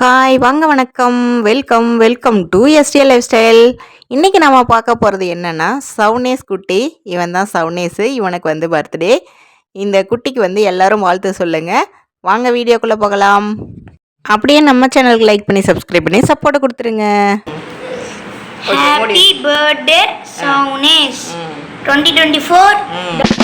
Hi வாங்க வணக்கம் welcome welcome to STL life style. இன்றைக்கி நம்ம பார்க்க போகிறது என்னென்னா சவுனேஸ் குட்டி. இவன் தான் சவுனேஸு. இவனுக்கு வந்து பர்த்டே. இந்த குட்டிக்கு வந்து எல்லோரும் வாழ்த்து சொல்லுங்கள். வாங்க வீடியோக்குள்ளே போகலாம். அப்படியே நம்ம சேனலுக்கு லைக் பண்ணி சப்ஸ்கிரைப் பண்ணி சப்போர்ட் கொடுத்துருங்க. ஹாப்பி பர்த்டே சவுனேஸ் 2024.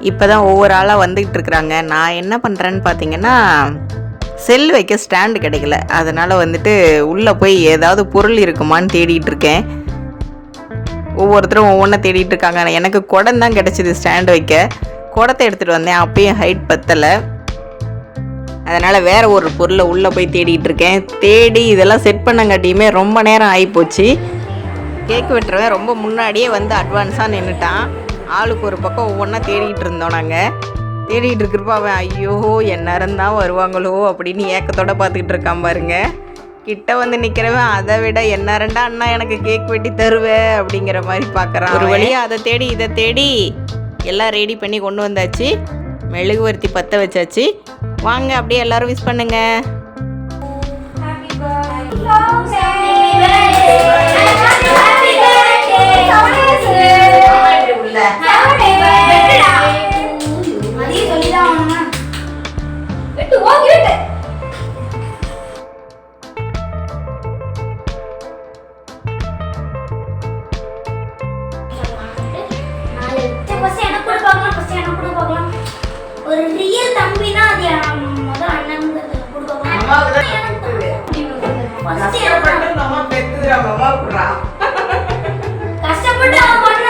இப்போ தான் ஒவ்வொரு ஆளாக வந்துக்கிட்டு இருக்கிறாங்க. நான் என்ன பண்ணுறேன்னு பார்த்தீங்கன்னா செல் வைக்க ஸ்டாண்டு கிடைக்கல. அதனால் வந்துட்டு உள்ளே போய் ஏதாவது பொருள் இருக்குமான்னு தேடிட்டு இருக்கேன். ஒவ்வொருத்தரும் ஒவ்வொன்றா தேடிட்டு இருக்காங்க. எனக்கு குடம் தான் கிடச்சிது ஸ்டாண்டு வைக்க. குடத்தை எடுத்துகிட்டு வந்தேன். அப்பயும் ஹைட் பத்தலை. அதனால் வேறு ஒரு பொருளை உள்ளே போய் தேடிட்டு இருக்கேன். தேடி இதெல்லாம் செட் பண்ணங்காட்டியுமே ரொம்ப நேரம் ஆகிப்போச்சு. கேக் வெட்டுறவன் ரொம்ப முன்னாடியே வந்து அட்வான்ஸாக நின்றுட்டான். ஆளுக்கு ஒரு பக்கம் ஒவ்வொன்றா தேடிகிட்டு இருந்தோம். நாங்கள் தேடிகிட்டு இருக்கிறப்ப அவன் ஐயோ எந்நேரம் தான் வருவாங்களோ அப்படின்னு ஏக்கத்தோடு பார்த்துக்கிட்டு இருக்கான் பாருங்க. கிட்ட வந்து நிற்கிறவன் அதை விட எந்நேரண்டா அண்ணா எனக்கு கேக் வெட்டி தருவேன் அப்படிங்கிற மாதிரி பார்க்குறான். ஒரு வழியாக அதை தேடி இதை தேடி எல்லாம் ரெடி பண்ணி கொண்டு வந்தாச்சு. மெழுகுவர்த்தி பற்ற வச்சாச்சு. வாங்க அப்படியே எல்லோரும் விஷ் பண்ணுங்க. ஒரு ரியல் தம்பினா அது முதல் அண்ணன் கஷ்டப்பட்டு அவன் பண்ற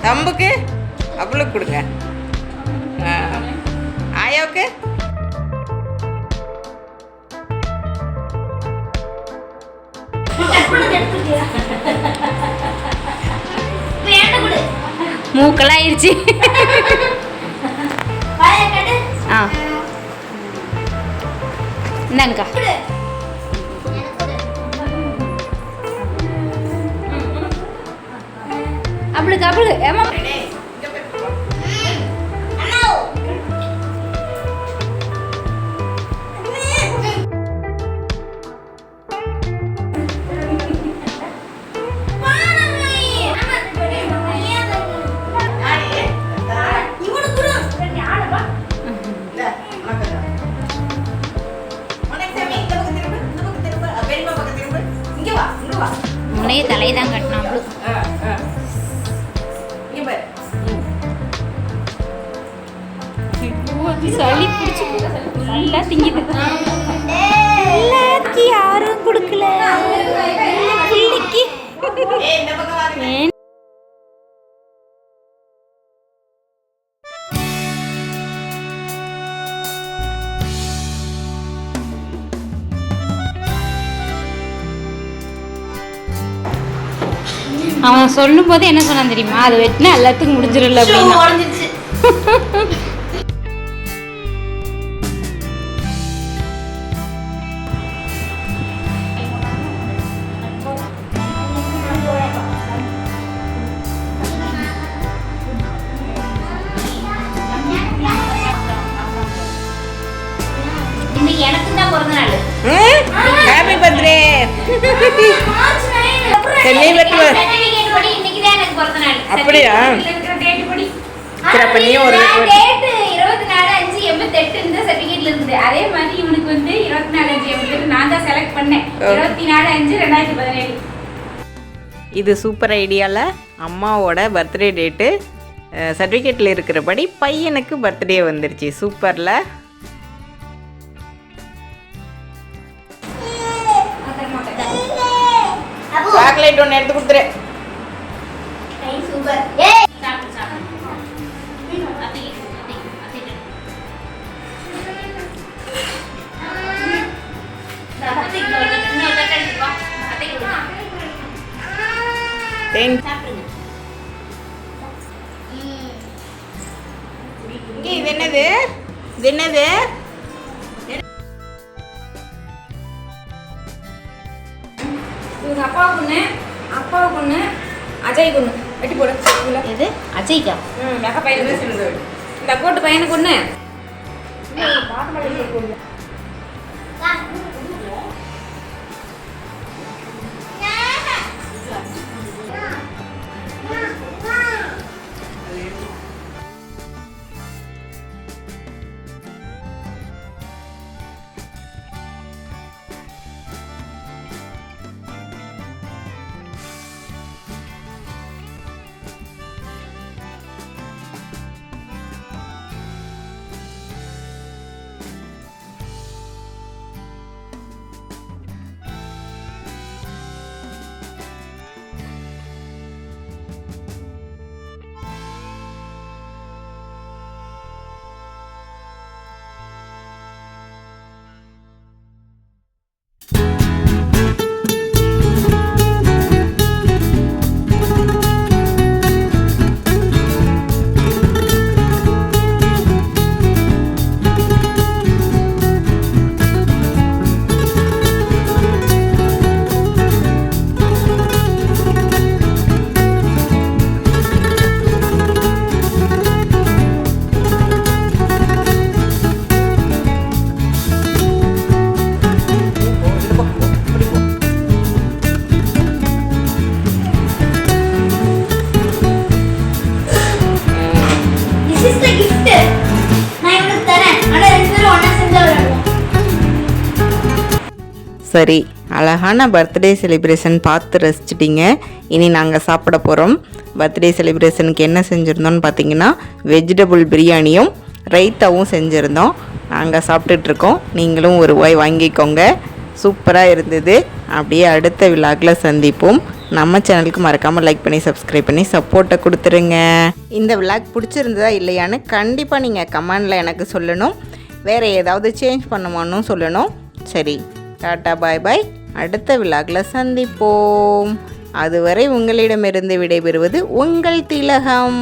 தம்புக்கு அவளுக்கு கொடுங்க. ஆயாவுக்கு மூக்கெல்லாம் ஆயிடுச்சு. இந்தாங்கக்கா. அவளுக்கு அவளு ஏமா முனைய தலை தான் கட்டினா அவளு. சளி பிடிச்சி நல்லா திங்கிது. எல்லாத்துக்கும் யாரும் கொடுக்கல. பிள்ளைக்கு அவன் சொல்லும் போது என்ன சொன்னான் தெரியுமா? அது வெட்டினா எல்லாத்துக்கும் முடிஞ்சிடல அப்படின்னு. எனக்கு தான் பிறந்த நாள். Happy birthday. அப்படியா? சரி அப்ப நீ ஒரு டேட் 24/5/88 இந்த சர்டிபிகேட்ல இருக்குது. அதே மாதிரி இவனுக்கு வந்து 24/5/88 நான் தான் செலக்ட் பண்ணேன். 24/5/2017. இது சூப்பர் ஐடியாவில் அம்மாவோட பர்த்டே டேட்டு சர்டிஃபிகேட்டில் இருக்கிறபடி பையனுக்கு பர்த்டே வந்துருச்சு. சூப்பரில். சாக்லேட் ஒன்று எடுத்து கொடுத்துரு. சூப்பர். இது என்னது? இது என்னது? இவங்க அப்பாவுக்கு ஒன்று அஜய்க்கு ஒன்று வெட்டி போடு. எது அஜய்க்கா? அக்கா பையனுக்கு இந்த அக்கோட்டு பையனுக்கு ஒன்று. சரி, அழகான பர்த்டே செலிப்ரேஷன் பார்த்து ரசிச்சிட்டிங்க. இனி நாங்கள் சாப்பிட போகிறோம். பர்த்டே செலிப்ரேஷனுக்கு என்ன செஞ்சுருந்தோம்னு பார்த்தீங்கன்னா வெஜிடபிள் பிரியாணியும் ரைத்தாவும் செஞ்சுருந்தோம். நாங்கள் சாப்பிட்டுட்ருக்கோம். நீங்களும் ஒரு வாய் வாங்கிக்கோங்க. சூப்பராக இருந்தது. அப்படியே அடுத்த விலாகில் சந்திப்போம். நம்ம சேனலுக்கு மறக்காமல் லைக் பண்ணி சப்ஸ்கிரைப் பண்ணி சப்போர்ட்டை கொடுத்துருங்க. இந்த விலாக் பிடிச்சிருந்ததா இல்லையான்னு கண்டிப்பாக நீங்கள் கமெண்டில் எனக்கு சொல்லணும். வேறு ஏதாவது சேஞ்ச் பண்ணுமான்னு சொல்லணும். சரி, டாட்டா பாய் பாய். அடுத்த விலாகில் சந்திப்போம். அதுவரை உங்களிடமிருந்து விடைபெறுவது உங்கள் திலகம்.